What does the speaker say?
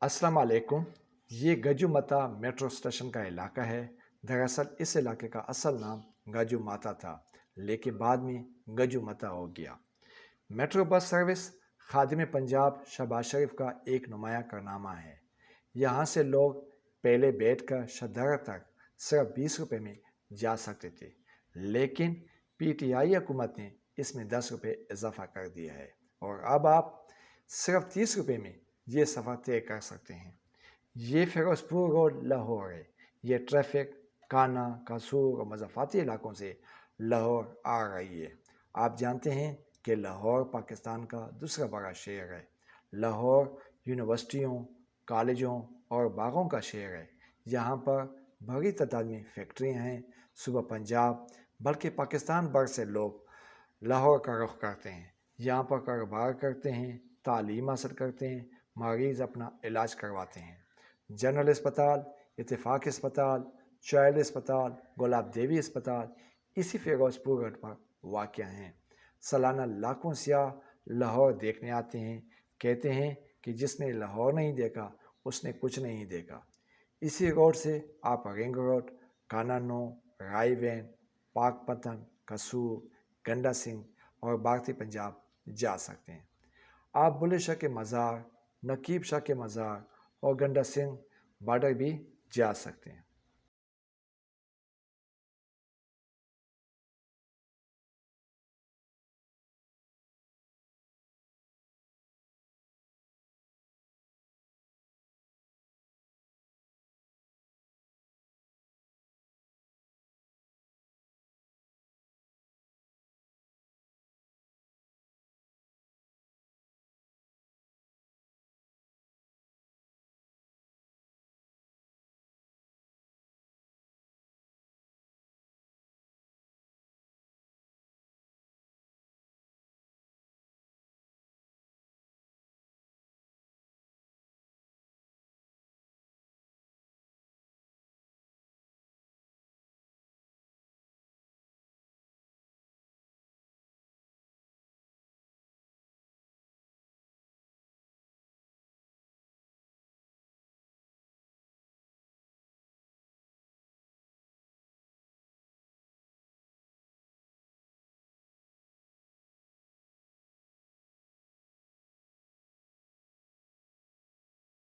अस्सलाम वालेकुम। ये गजू मता मेट्रो स्टेशन का इलाका है। दरअसल इस इलाके का असल नाम गजू माता था, लेकिन बाद में गजू मता हो गया। मेट्रो बस सर्विस खादिम पंजाब शहबाज शरीफ का एक नुमाया कारनामा है। यहाँ से लोग पहले बैठकर शहदारा तक सिर्फ 20 रुपये में जा सकते थे, लेकिन पीटीआई हुकूमत ने इसमें 10 रुपये इजाफा कर दिया है और अब आप सिर्फ 30 रुपये में ये सफ़र तय कर सकते हैं। ये फिरोजपुर रोड लाहौर है। ये ट्रैफिक काना, कासूर और मज़ाफ़ाती इलाकों से लाहौर आ रही है। आप जानते हैं कि लाहौर पाकिस्तान का दूसरा बड़ा शहर है। लाहौर यूनिवर्सिटियों, कॉलेजों और बागों का शहर है। यहाँ पर बड़ी तादाद में फैक्ट्रियाँ हैं। सुबह पंजाब बल्कि पाकिस्तान भर से लोग लाहौर का रुख करते हैं। यहाँ पर कारोबार करते हैं, तालीम हासिल करते हैं, मरीज़ अपना इलाज करवाते हैं। जनरल अस्पताल, इत्तेफाक अस्पताल, चाइल्ड अस्पताल, गुलाब देवी अस्पताल इसी फिरोजपुर रोड पर वाक़ हैं। सालाना लाखों सियाह लाहौर देखने आते हैं। कहते हैं कि जिसने लाहौर नहीं देखा उसने कुछ नहीं देखा। इसी रोड से आप रिंग रोड, कानानो, रायवेन, पाकपतन, कसूर, गंडा सिंह और भारतीय पंजाब जा सकते हैं। आप बुल्ले शाह के मज़ार, नकीब शाह के मज़ार और गंडा सिंह बॉर्डर भी जा सकते हैं।